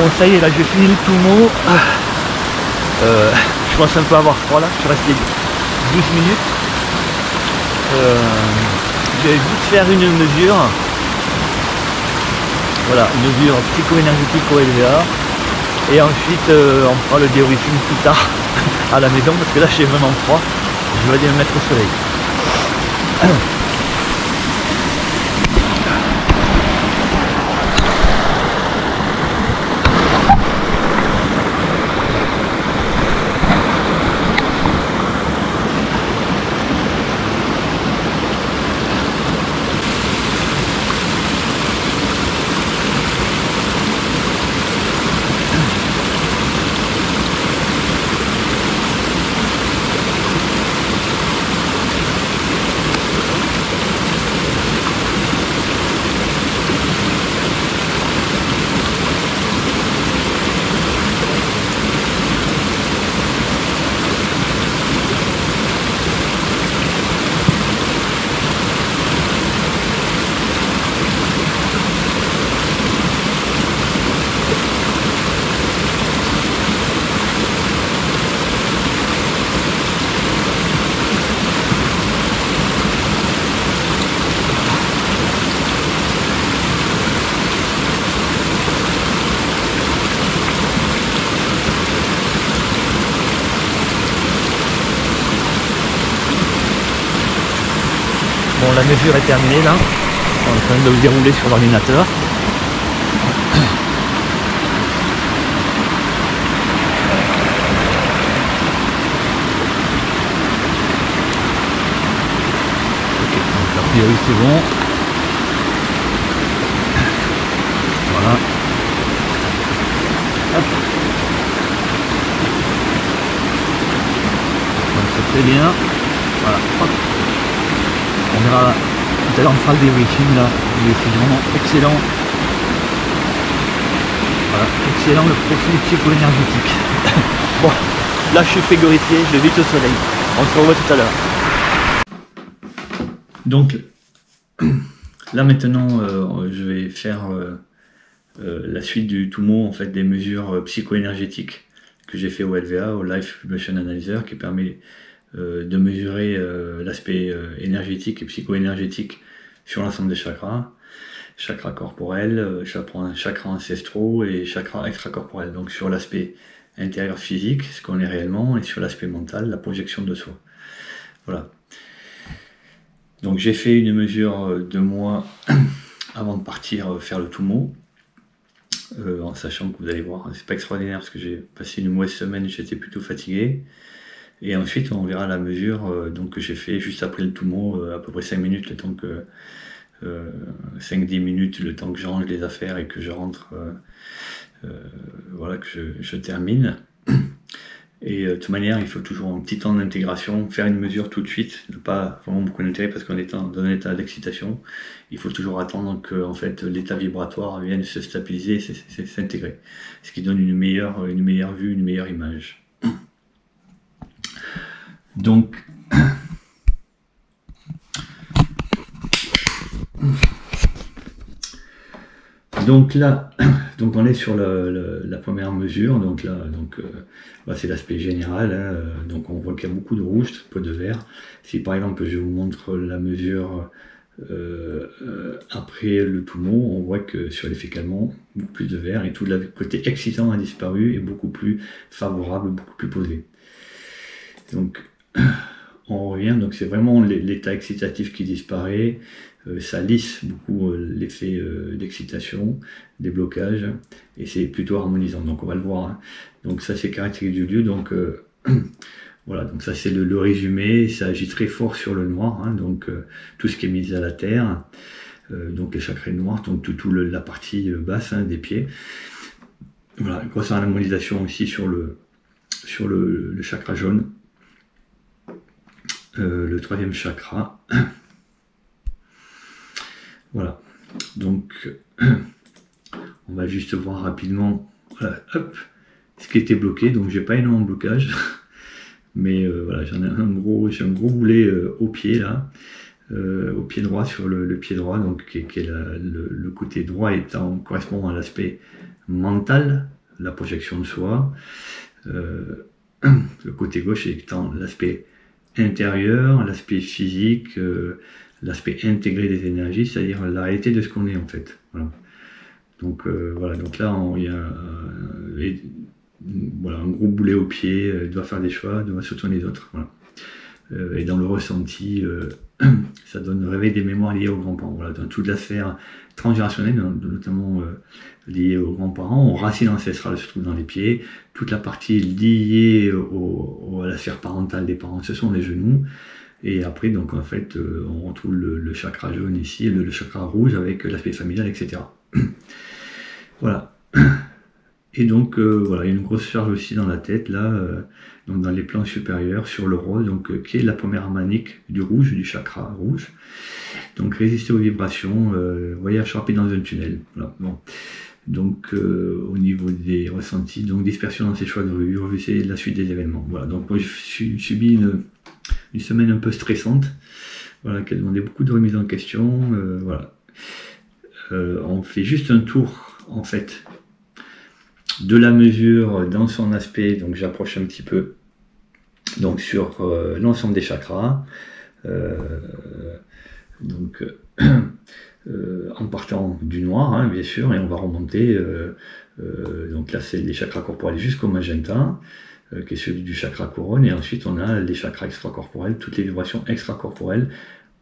Bon, ça y est, là j'ai fini le Tumo. Je commence un peu à avoir froid là, je suis resté 12 minutes. Je vais vite faire une mesure. Voilà, une mesure psycho-énergétique au LVA. Et ensuite, on fera le débriefing plus tard à la maison parce que là j'ai vraiment froid. Je vais aller me mettre au soleil. Bon, la mesure est terminée là, on est en train de le dérouler sur l'ordinateur. Ok, donc a priori c'est bon. Voilà. Hop. Donc c'est très bien. Voilà. Hop. On verra tout à l'heure, on fera le débriefing là, c'est vraiment excellent. Voilà, excellent le profil psycho-énergétique. Bon, là je suis frigorifié, je vais vite au soleil. On se revoit tout à l'heure. Donc, là maintenant, je vais faire la suite du Tumo, en fait, des mesures psycho-énergétiques que j'ai fait au LVA, au Life Vibration Analyzer, qui permet de mesurer l'aspect énergétique et psycho-énergétique sur l'ensemble des chakras, chakras corporels, chakras ancestraux et chakras extracorporels. Donc sur l'aspect intérieur physique, ce qu'on est réellement, et sur l'aspect mental, la projection de soi. Voilà. Donc j'ai fait une mesure de moi avant de partir faire le Tumo, en sachant que vous allez voir, c'est pas extraordinaire parce que j'ai passé une mauvaise semaine, j'étais plutôt fatigué. Et ensuite, on verra la mesure donc, que j'ai fait juste après le Tumo, à peu près 5 minutes, le temps que 5-10 minutes, le temps que je range les affaires et que je rentre, voilà, que je termine. Et de toute manière, il faut toujours un petit temps d'intégration, faire une mesure tout de suite, ne pas vraiment beaucoup d'intérêt parce qu'on est dans un état d'excitation. Il faut toujours attendre que en fait, l'état vibratoire vienne se stabiliser, s'intégrer. Ce qui donne une meilleure vue, une meilleure image. Donc, là, donc on est sur la première mesure. Donc là, bah, c'est l'aspect général. Hein, donc on voit qu'il y a beaucoup de rouge, peu de vert. Si par exemple je vous montre la mesure après le Tumo, on voit que sur l'effet calmant, beaucoup plus de vert et tout le côté excitant a disparu et beaucoup plus favorable, beaucoup plus posé. Donc on revient, donc c'est vraiment l'état excitatif qui disparaît, ça lisse beaucoup l'effet d'excitation, des blocages, et c'est plutôt harmonisant, donc on va le voir. Hein. Donc ça c'est caractéristique du lieu, donc voilà, donc ça c'est le résumé, ça agit très fort sur le noir, hein, donc tout ce qui est mis à la terre, donc les chakras noirs, donc toute la partie basse hein, des pieds. Voilà, grosse harmonisation aussi sur le chakra jaune. Le troisième chakra. Voilà. Donc, on va juste voir rapidement hop, ce qui était bloqué. Donc, j'ai pas énormément de blocage. Mais voilà, j'ai un gros boulet au pied là. Au pied droit, sur le pied droit. Donc, qui est le côté droit correspond à l'aspect mental, la projection de soi. Le côté gauche étant l'aspect intérieur, l'aspect physique, l'aspect intégré des énergies, c'est-à-dire la réalité de ce qu'on est en fait. Voilà. Donc voilà, donc là il y a voilà, un gros boulet au pied, il doit faire des choix, doit soutenir les autres. Voilà. Et dans le ressenti, ça donne le réveil des mémoires liées aux grands-parents. Voilà, dans toute la sphère transgénérationnelle, notamment liée aux grands-parents, aux racines ancestrales se trouve dans les pieds. Toute la partie liée à la sphère parentale des parents, ce sont les genoux. Et après, donc en fait, on retrouve le chakra jaune ici, le chakra rouge avec l'aspect familial, etc. Voilà. Et donc voilà, il y a une grosse charge aussi dans la tête, là, donc dans les plans supérieurs, sur le rose, donc qui est la première harmonique du rouge, du chakra rouge. Donc résister aux vibrations, voyage rapide dans un tunnel. Voilà. Bon. Donc au niveau des ressentis, donc dispersion dans ses choix de rue, revisser la suite des événements. Voilà. Donc moi je subis une semaine un peu stressante, voilà, qui a demandé beaucoup de remise en question. Voilà. On fait juste un tour en fait de la mesure dans son aspect, donc j'approche un petit peu donc sur l'ensemble des chakras, donc en partant du noir, hein, bien sûr, et on va remonter, donc là c'est les chakras corporels jusqu'au magenta, qui est celui du chakra couronne, et ensuite on a les chakras extracorporels, toutes les vibrations extracorporelles,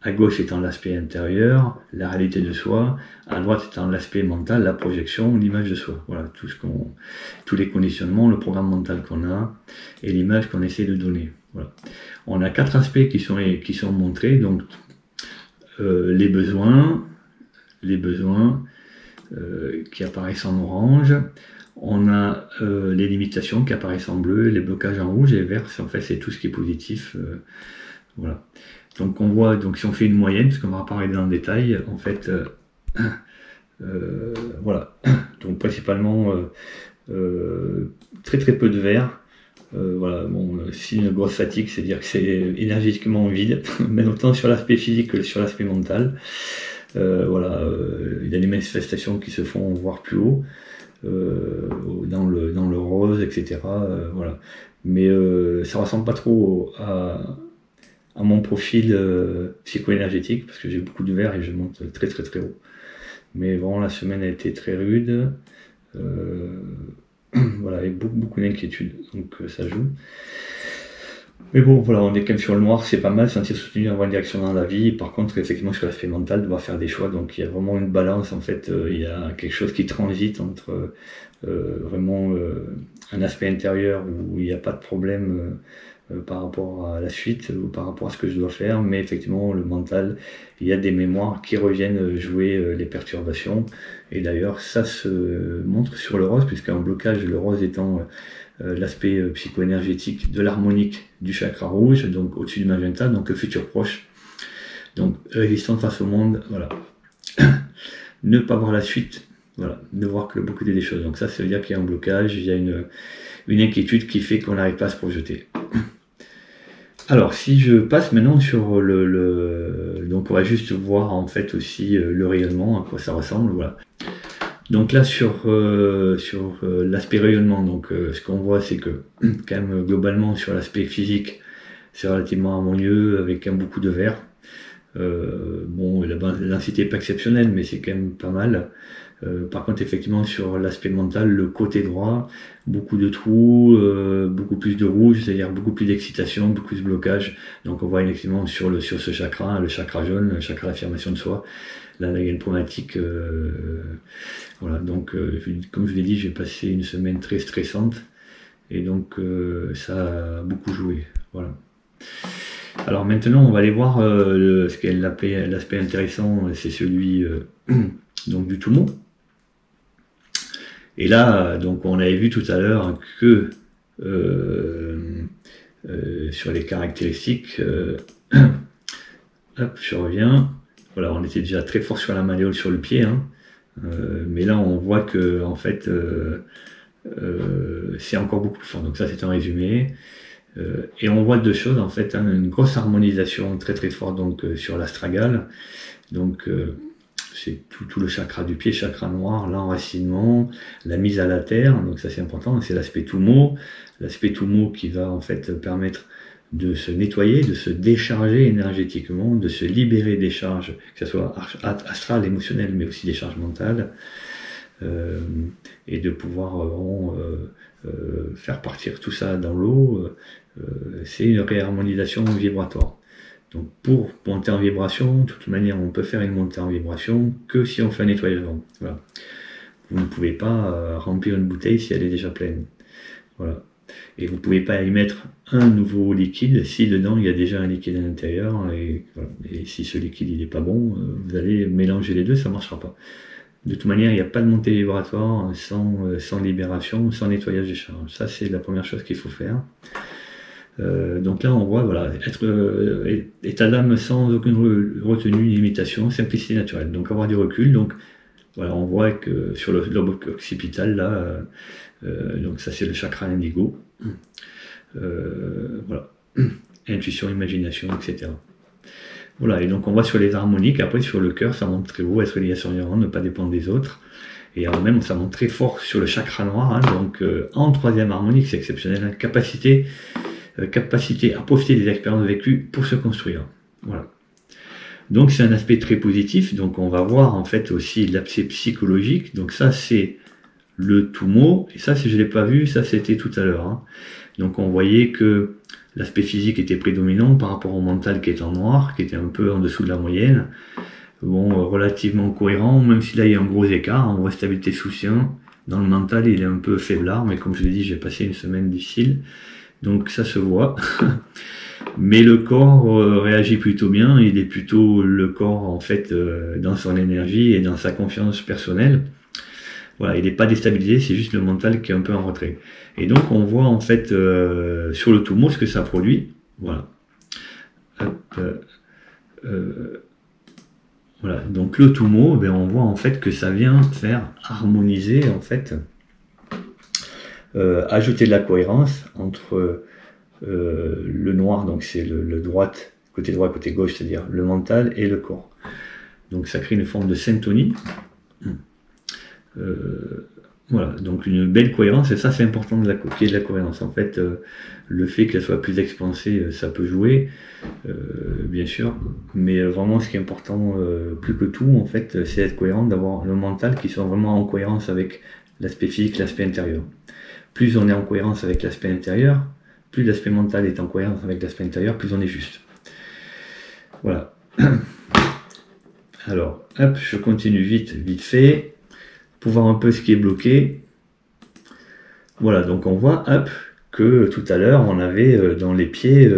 à gauche étant l'aspect intérieur, la réalité de soi, à droite étant l'aspect mental, la projection, l'image de soi. Voilà, tous les conditionnements, le programme mental qu'on a et l'image qu'on essaie de donner. Voilà. On a 4 aspects qui sont montrés, donc les besoins qui apparaissent en orange. On a les limitations qui apparaissent en bleu, les blocages en rouge et vert. En fait, c'est tout ce qui est positif. Voilà. Donc on voit, donc si on fait une moyenne, parce qu'on va parler dans le détail, en fait, voilà. Donc principalement très très peu de vert. Voilà, bon, si une grosse fatigue, c'est-à-dire que c'est énergétiquement vide, mais autant sur l'aspect physique que sur l'aspect mental. Voilà, il y a des manifestations qui se font voir plus haut, dans le rose, etc. Voilà. Mais ça ressemble pas trop à mon profil psycho-énergétique, parce que j'ai beaucoup de vert et je monte très très très haut. Mais vraiment la semaine a été très rude, voilà, avec beaucoup d'inquiétude, donc ça joue. Mais bon, voilà, on est quand même sur le noir, c'est pas mal, sentir soutenu, avoir une direction dans la vie. Par contre, effectivement, sur l'aspect mental, devoir faire des choix, donc il y a vraiment une balance, en fait, il y a quelque chose qui transite entre vraiment un aspect intérieur où il n'y a pas de problème par rapport à la suite ou par rapport à ce que je dois faire, mais effectivement le mental, il y a des mémoires qui reviennent jouer les perturbations, et d'ailleurs ça se montre sur le rose, puisqu'un blocage, le rose étant l'aspect psycho-énergétique de l'harmonique du chakra rouge, donc au-dessus du magenta, donc le futur proche, donc résistance face au monde, voilà. Ne pas voir la suite, voilà, ne voir que le beau côté des choses, donc ça veut dire qu'il y a un blocage, il y a une inquiétude qui fait qu'on n'arrive pas à se projeter. Alors, si je passe maintenant sur donc on va juste voir en fait aussi le rayonnement, à quoi ça ressemble, voilà. Donc là sur l'aspect rayonnement, donc ce qu'on voit c'est que quand même globalement sur l'aspect physique, c'est relativement harmonieux avec quand même beaucoup de vert. Bon, la densité n'est pas exceptionnelle, mais c'est quand même pas mal. Par contre, effectivement, sur l'aspect mental, le côté droit, beaucoup de trous, beaucoup plus de rouge, c'est-à-dire beaucoup plus d'excitation, beaucoup plus de blocage. Donc on voit effectivement sur ce chakra, le chakra jaune, le chakra d'affirmation de soi. Là, il y a une problématique. Voilà, donc comme je l'ai dit, j'ai passé une semaine très stressante. Et donc ça a beaucoup joué. Voilà. Alors maintenant, on va aller voir ce qu'est l'aspect intéressant, c'est celui donc du tout-monde. Et là, donc on avait vu tout à l'heure que sur les caractéristiques, hop, je reviens. Voilà, on était déjà très fort sur la malléole, sur le pied, hein, mais là on voit que en fait c'est encore beaucoup plus fort. Donc ça c'est un résumé. Et on voit deux choses en fait, hein, une grosse harmonisation très très forte donc sur l'astragale, donc c'est tout le chakra du pied, chakra noir, l'enracinement, la mise à la terre, donc ça c'est important, c'est l'aspect Tumo, qui va en fait permettre de se nettoyer, de se décharger énergétiquement, de se libérer des charges, que ce soit astrales, émotionnelles, mais aussi des charges mentales, et de pouvoir faire partir tout ça dans l'eau. C'est une réharmonisation vibratoire. Donc pour monter en vibration, de toute manière on peut faire une montée en vibration que si on fait un nettoyage avant. Voilà. Vous ne pouvez pas remplir une bouteille si elle est déjà pleine. Voilà. Et vous ne pouvez pas y mettre un nouveau liquide si dedans il y a déjà un liquide à l'intérieur. Et, voilà. Et si ce liquide il n'est pas bon, vous allez mélanger les deux, ça ne marchera pas. De toute manière, il n'y a pas de montée vibratoire sans libération, sans nettoyage des charges. Ça c'est la première chose qu'il faut faire. Donc là on voit voilà, être état d'âme sans aucune retenue, limitation, simplicité naturelle. Donc avoir du recul. Donc voilà, on voit que sur le lobe occipital là, donc ça c'est le chakra indigo. Voilà, intuition, imagination, etc. Voilà, et donc on voit sur les harmoniques. Après sur le cœur, ça monte très haut, être lié à son ne pas dépendre des autres. Et en même ça monte très fort sur le chakra noir. Hein, donc en troisième harmonique, c'est exceptionnel. Hein, capacité à profiter des expériences vécues pour se construire. Voilà. Donc c'est un aspect très positif. Donc on va voir en fait aussi l'aspect psychologique. Donc ça c'est le Tumo. Et ça, si je ne l'ai pas vu, ça c'était tout à l'heure. Hein. Donc on voyait que l'aspect physique était prédominant par rapport au mental qui est en noir, qui était un peu en dessous de la moyenne. Bon, relativement cohérent, même si là il y a un gros écart. On voit stabilité soutien. Dans le mental, il est un peu faiblard, mais comme je l'ai dit, j'ai passé une semaine difficile. Donc ça se voit. Mais le corps réagit plutôt bien. Il est plutôt le corps en fait dans son énergie et dans sa confiance personnelle. Voilà, il n'est pas déstabilisé, c'est juste le mental qui est un peu en retrait. Et donc on voit en fait sur le Tumo ce que ça produit. Voilà. Voilà. Donc le Tumo, ben, on voit en fait que ça vient faire harmoniser en fait. Ajouter de la cohérence entre le noir, donc c'est le droite, côté droit, côté gauche, c'est-à-dire le mental et le corps. Donc ça crée une forme de syntonie. Voilà, donc une belle cohérence, et ça c'est important qu'il y ait de la cohérence. En fait, le fait qu'elle soit plus expansée, ça peut jouer, bien sûr, mais vraiment ce qui est important, plus que tout, en fait, c'est d'être cohérent, d'avoir le mental qui soit vraiment en cohérence avec l'aspect physique, l'aspect intérieur. Plus on est en cohérence avec l'aspect intérieur, plus l'aspect mental est en cohérence avec l'aspect intérieur, plus on est juste. Voilà. Alors, hop, je continue vite fait, pour voir un peu ce qui est bloqué. Voilà, donc on voit, hop, que tout à l'heure, on avait dans les pieds,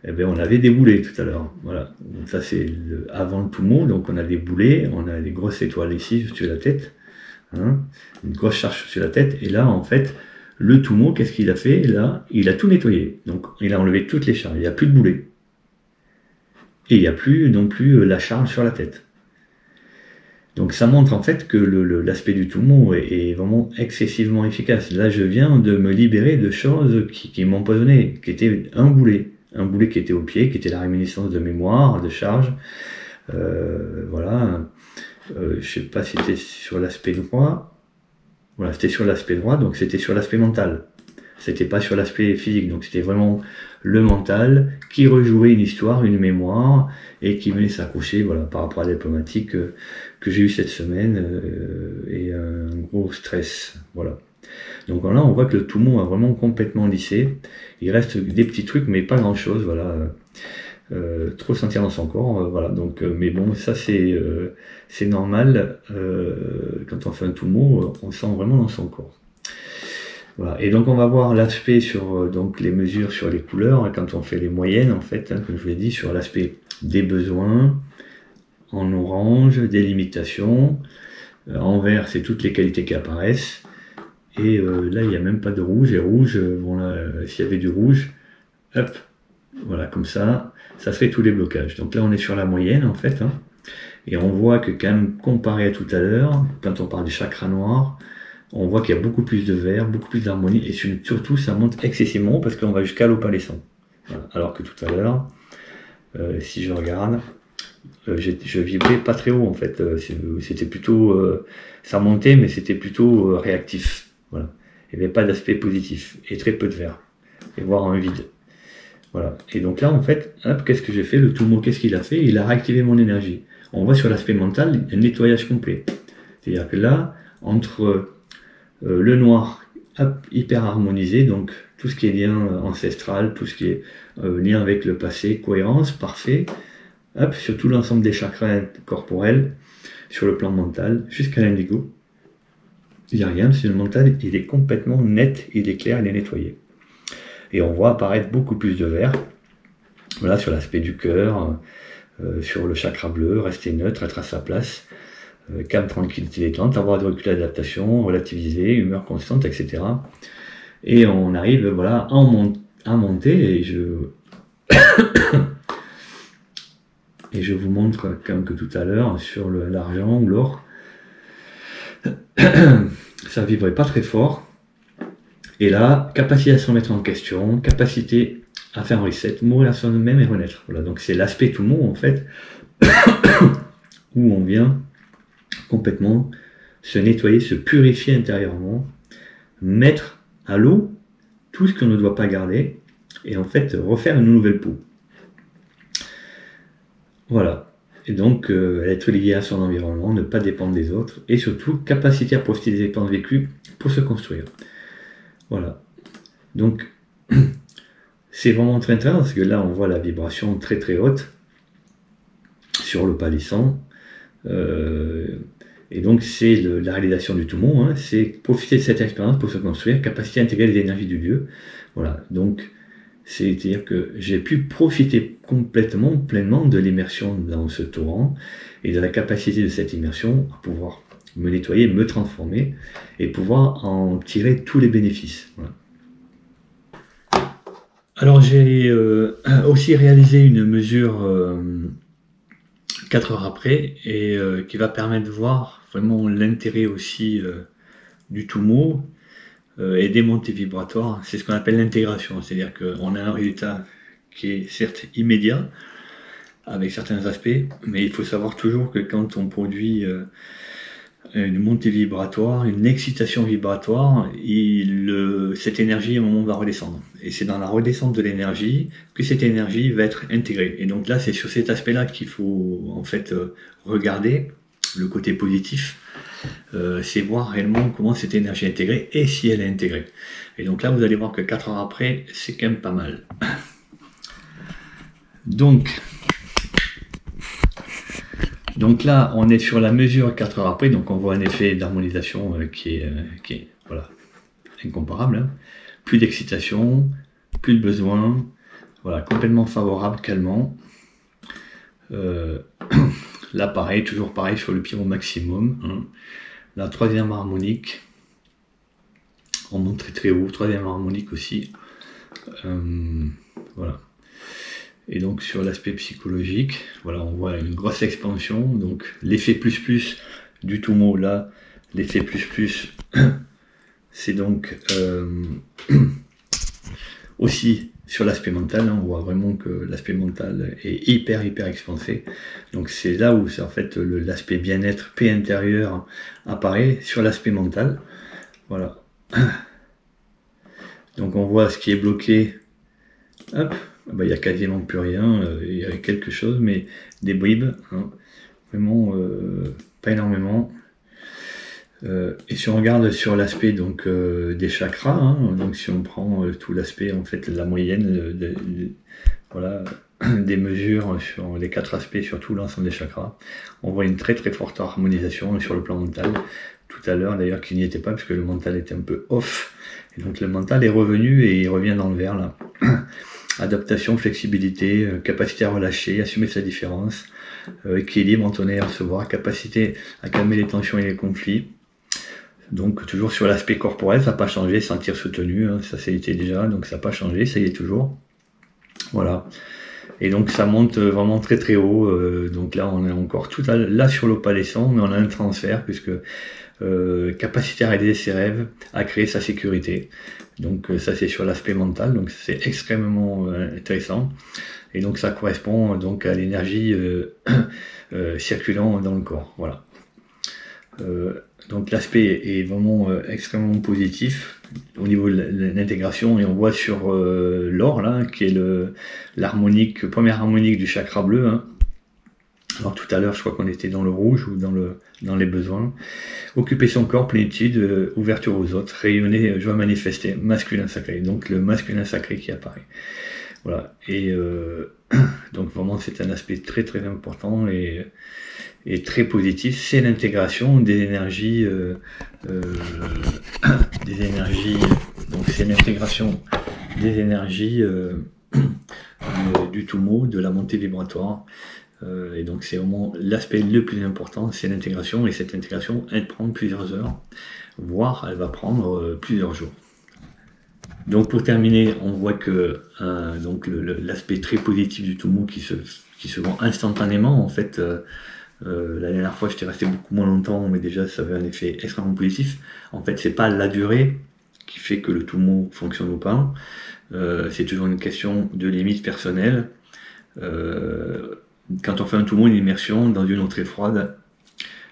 eh bien, on avait des boulets tout à l'heure. Voilà, donc ça c'est avant le poumon, donc on a des boulets, on a des grosses étoiles ici sur la tête. Hein, une grosse charge sur la tête, et là en fait le Tumo, qu'est-ce qu'il a fait là? Il a tout nettoyé, donc il a enlevé toutes les charges, il n'y a plus de boulets et il n'y a plus non plus la charge sur la tête. Donc ça montre en fait que l'aspect du Tumo est vraiment excessivement efficace. Là je viens de me libérer de choses qui m'empoisonnaient, qui étaient un boulet qui était au pied, qui était la réminiscence de mémoire, de charge, voilà. Je sais pas si c'était sur l'aspect droit. Voilà, c'était sur l'aspect droit, donc c'était sur l'aspect mental. C'était pas sur l'aspect physique, donc c'était vraiment le mental qui rejouait une histoire, une mémoire, et qui venait s'accrocher, voilà, par rapport à la diplomatique que j'ai eu cette semaine, et un gros stress, voilà. Donc là, on voit que le Tumo a vraiment complètement lissé. Il reste des petits trucs, mais pas grand chose, voilà. Trop sentir dans son corps, voilà. Donc, mais bon, ça c'est normal. Quand on fait un Tumo, on sent vraiment dans son corps. Voilà. Et donc on va voir l'aspect sur donc les mesures sur les couleurs, hein, quand on fait les moyennes en fait, hein, comme je vous l'ai dit, sur l'aspect des besoins, en orange, des limitations, en vert c'est toutes les qualités qui apparaissent, et là il n'y a même pas de rouge, et rouge, bon là, s'il y avait du rouge, hop, voilà, comme ça serait tous les blocages. Donc là on est sur la moyenne en fait, hein, et on voit que quand même comparé à tout à l'heure, quand on parle du chakra noir, on voit qu'il y a beaucoup plus de vert, beaucoup plus d'harmonie, et surtout ça monte excessivement parce qu'on va jusqu'à l'opalescent. Voilà. Alors que tout à l'heure, si je regarde, je vibrais pas très haut en fait. C'était plutôt, ça montait, mais c'était plutôt réactif. Voilà. Il n'y avait pas d'aspect positif et très peu de vert, et voire un vide. Voilà. Et donc là, en fait, qu'est-ce que j'ai fait? Le Tumo, qu'est-ce qu'il a fait? Il a réactivé mon énergie. On voit sur l'aspect mental un nettoyage complet. C'est-à-dire que là, entre le noir hyper harmonisé, donc tout ce qui est lien ancestral, tout ce qui est lien avec le passé, cohérence, parfait, sur tout l'ensemble des chakras corporels, sur le plan mental, jusqu'à l'indigo. Il n'y a rien, c'est le mental, il est complètement net, il est clair, il est nettoyé. Et on voit apparaître beaucoup plus de vert, voilà, sur l'aspect du cœur, sur le chakra bleu, rester neutre, être à sa place, calme, tranquillité, détente, avoir de recul d'adaptation, relativiser, humeur constante, etc. Et on arrive, voilà, à monter, et je vous montre, comme que tout à l'heure, sur l'argent ou l'or, ça vibrait pas très fort. Et là, capacité à se remettre en question, capacité à faire un reset, mourir à soi-même et renaître. Voilà, donc c'est l'aspect tout le monde en fait, où on vient complètement se nettoyer, se purifier intérieurement, mettre à l'eau tout ce qu'on ne doit pas garder, et en fait refaire une nouvelle peau. Voilà. Et donc être lié à son environnement, ne pas dépendre des autres, et surtout capacité à profiter des expériences vécues pour se construire. Voilà. Donc c'est vraiment très intéressant parce que là on voit la vibration très très haute sur le palissant. Et donc c'est la réalisation du tout monde, hein, c'est profiter de cette expérience pour se construire, capacité à intégrer les énergies du lieu. Voilà, donc c'est-à-dire que j'ai pu profiter complètement, pleinement de l'immersion dans ce torrent et de la capacité de cette immersion à pouvoir me nettoyer, me transformer et pouvoir en tirer tous les bénéfices. Voilà. Alors j'ai aussi réalisé une mesure 4 heures après et qui va permettre de voir vraiment l'intérêt aussi du Tumo et des montées vibratoires. C'est ce qu'on appelle l'intégration, c'est-à-dire qu'on a un résultat qui est certes immédiat avec certains aspects, mais il faut savoir toujours que quand on produit une montée vibratoire, une excitation vibratoire, cette énergie à un moment va redescendre. Et c'est dans la redescente de l'énergie que cette énergie va être intégrée. Et donc là, c'est sur cet aspect-là qu'il faut en fait regarder le côté positif, c'est voir réellement comment cette énergie est intégrée et si elle est intégrée. Et donc là, vous allez voir que 4 heures après, c'est quand même pas mal. Donc là, on est sur la mesure 4 heures après, donc on voit un effet d'harmonisation qui est voilà, incomparable. Hein. Plus d'excitation, plus de besoin, voilà, complètement favorable, calmant. Là, pareil, toujours pareil sur le pied au maximum. Hein. La troisième harmonique, on monte très très haut, troisième harmonique aussi. Voilà. Et donc sur l'aspect psychologique, voilà, on voit une grosse expansion. Donc l'effet plus plus du Tumo là, l'effet plus plus, c'est donc aussi sur l'aspect mental. Hein, on voit vraiment que l'aspect mental est hyper expansé. Donc c'est là où c'est en fait l'aspect bien-être, paix intérieure apparaît sur l'aspect mental. Voilà. Donc on voit ce qui est bloqué. Hop. Il n'y a quasiment plus rien, il y a quelque chose, mais des bribes, hein, vraiment pas énormément. Et si on regarde sur l'aspect donc des chakras, hein, donc si on prend tout l'aspect en fait la moyenne, voilà, des mesures sur les 4 aspects sur tout l'ensemble des chakras, on voit une très forte harmonisation sur le plan mental. Tout à l'heure d'ailleurs qu'il n'y était pas puisque le mental était un peu off, et donc le mental est revenu et il revient dans le vert là. Adaptation, flexibilité, capacité à relâcher, assumer sa différence, équilibre, entonner, recevoir, capacité à calmer les tensions et les conflits. Donc toujours sur l'aspect corporel, ça n'a pas changé, sentir soutenu, hein, ça c'était déjà, donc ça n'a pas changé, ça y est toujours. Voilà. Et donc ça monte vraiment très haut, donc là on est encore tout là sur l'opalescent, mais on a un transfert puisque capacité à réaliser ses rêves, à créer sa sécurité. Donc ça c'est sur l'aspect mental, donc c'est extrêmement intéressant. Et donc ça correspond donc à l'énergie circulant dans le corps. Voilà. Donc l'aspect est vraiment extrêmement positif au niveau de l'intégration, et on voit sur l'or là, qui est l'harmonique, première harmonique du chakra bleu. Hein. Alors tout à l'heure, je crois qu'on était dans le rouge ou dans les besoins. Occuper son corps, plénitude, ouverture aux autres, rayonner, joie manifestée, masculin sacré. Donc le masculin sacré qui apparaît. Voilà. Et donc vraiment, c'est un aspect très très important et très positif. C'est l'intégration des énergies, Donc c'est l'intégration des énergies du Tumo, de la montée vibratoire. Et donc c'est vraiment l'aspect le plus important, c'est l'intégration, et cette intégration, elle prend plusieurs heures, voire elle va prendre plusieurs jours. Donc pour terminer, on voit que donc l'aspect très positif du Tumo qui se vend instantanément. En fait, la dernière fois j'étais resté beaucoup moins longtemps, mais déjà ça avait un effet extrêmement positif. En fait, c'est pas la durée qui fait que le Tumo fonctionne ou pas, c'est toujours une question de limite personnelle. Quand on fait un Tumo, une immersion dans une eau très froide,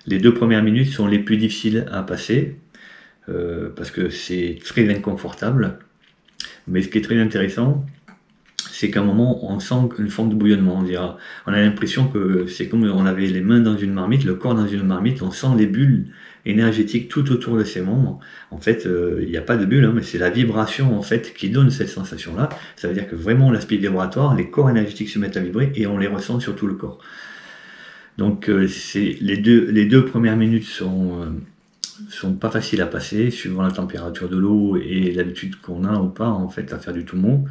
les 2 premières minutes sont les plus difficiles à passer, parce que c'est très inconfortable. Mais ce qui est très intéressant, c'est qu'à un moment, on sent une forme de bouillonnement. On a l'impression que c'est comme on avait les mains dans une marmite, le corps dans une marmite, on sent les bulles énergétiques tout autour de ses membres. En fait, il n'y a pas de bulles, hein, mais c'est la vibration en fait qui donne cette sensation-là. Ça veut dire que vraiment l'aspect vibratoire, les corps énergétiques se mettent à vibrer et on les ressent sur tout le corps. Donc les deux premières minutes sont pas faciles à passer, suivant la température de l'eau et l'habitude qu'on a ou pas en fait à faire du Tumo.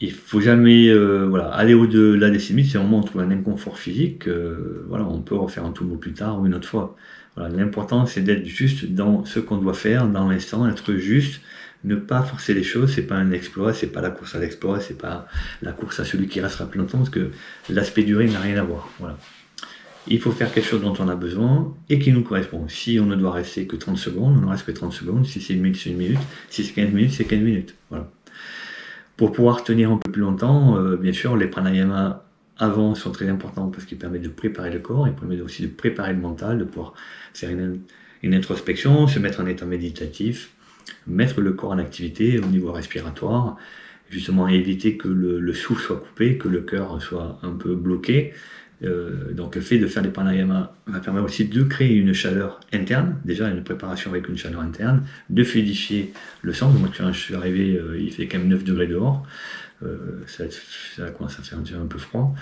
Il faut jamais aller au-delà des limites. C'est vraiment on trouve un inconfort physique, on peut refaire un Tumo plus tard ou une autre fois. Voilà, l'important c'est d'être juste dans ce qu'on doit faire, dans l'instant, être juste, ne pas forcer les choses. C'est pas un exploit, c'est pas la course à l'exploit, c'est pas la course à celui qui restera plus longtemps, parce que l'aspect durée n'a rien à voir. Voilà. Il faut faire quelque chose dont on a besoin et qui nous correspond. Si on ne doit rester que 30 secondes, on ne reste que 30 secondes. Si c'est 1 minute, c'est 1 minute. Si c'est 15 minutes, c'est 15 minutes. Voilà. Pour pouvoir tenir un peu plus longtemps, bien sûr, les pranayama avant sont très importants parce qu'ils permettent de préparer le corps, ils permettent aussi de préparer le mental, de pouvoir faire une introspection, se mettre en état méditatif, mettre le corps en activité au niveau respiratoire, justement éviter que le souffle soit coupé, que le cœur soit un peu bloqué. Donc le fait de faire des pranayama va permettre aussi de créer une chaleur interne, déjà une préparation avec une chaleur interne, de fluidifier le sang. Moi quand je suis arrivé, il fait quand même 9 degrés dehors, ça commence à faire un peu froid,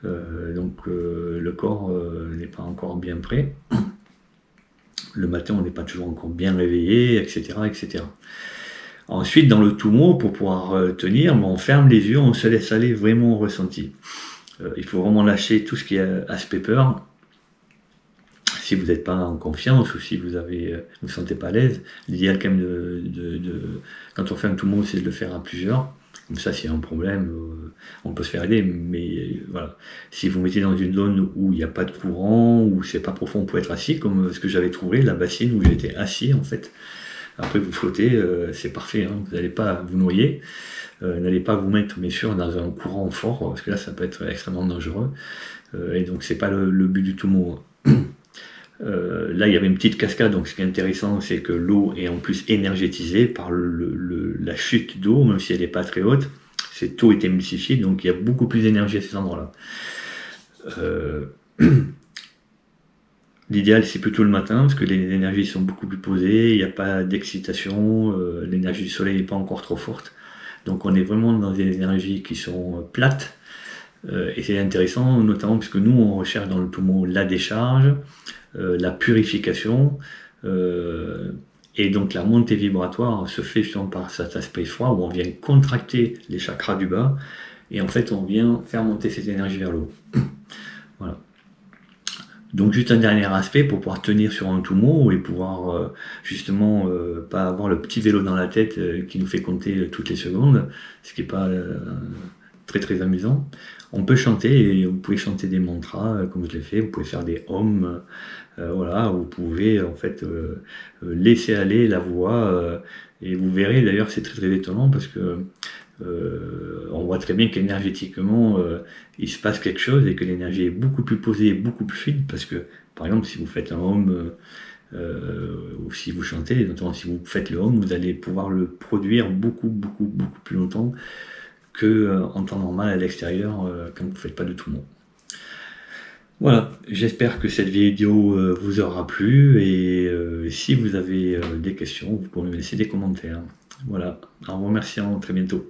donc le corps n'est pas encore bien prêt, le matin on n'est pas toujours encore bien réveillé, etc. etc. Ensuite dans le Tumo, pour pouvoir tenir, on ferme les yeux, on se laisse aller vraiment au ressenti. Il faut vraiment lâcher tout ce qui est aspect peur. Si vous n'êtes pas en confiance ou si vous ne sentez pas à l'aise, l'idéal quand même quand on fait un Tumo, c'est de le faire à plusieurs. Comme ça, s'il y a un problème, on peut se faire aider. Mais voilà, si vous mettez dans une zone où il n'y a pas de courant, où c'est pas profond, on peut être assis, comme ce que j'avais trouvé, la bassine où j'étais assis en fait. Après vous flottez, c'est parfait, hein, vous n'allez pas vous noyer. N'allez pas vous mettre bien sûr dans un courant fort, parce que là ça peut être extrêmement dangereux, et donc c'est pas le but du Tumo. Là il y avait une petite cascade, donc ce qui est intéressant c'est que l'eau est en plus énergétisée par la chute d'eau, même si elle n'est pas très haute, cette eau est émulsifiée, donc il y a beaucoup plus d'énergie à ces endroits là. L'idéal c'est plutôt le matin, parce que les énergies sont beaucoup plus posées, il n'y a pas d'excitation, l'énergie du soleil n'est pas encore trop forte. Donc on est vraiment dans des énergies qui sont plates, et c'est intéressant notamment puisque nous on recherche dans le Tumo la décharge, la purification, et donc la montée vibratoire se fait justement par cet aspect froid où on vient contracter les chakras du bas et en fait on vient faire monter cette énergie vers le haut. Voilà. Donc juste un dernier aspect pour pouvoir tenir sur un Tumo et pouvoir justement pas avoir le petit vélo dans la tête qui nous fait compter toutes les secondes, ce qui n'est pas très très amusant. On peut chanter et vous pouvez chanter des mantras comme je l'ai fait, vous pouvez faire des ohms, voilà, vous pouvez en fait laisser aller la voix et vous verrez d'ailleurs c'est très très étonnant parce que on voit très bien qu'énergétiquement il se passe quelque chose et que l'énergie est beaucoup plus posée, beaucoup plus fine parce que par exemple si vous faites un home ou si vous chantez, notamment si vous faites le home, vous allez pouvoir le produire beaucoup plus longtemps que en temps normal à l'extérieur quand vous ne faites pas de tout le monde. Voilà, j'espère que cette vidéo vous aura plu et si vous avez des questions, vous pouvez me laisser des commentaires. Voilà, en vous remerciant, très bientôt.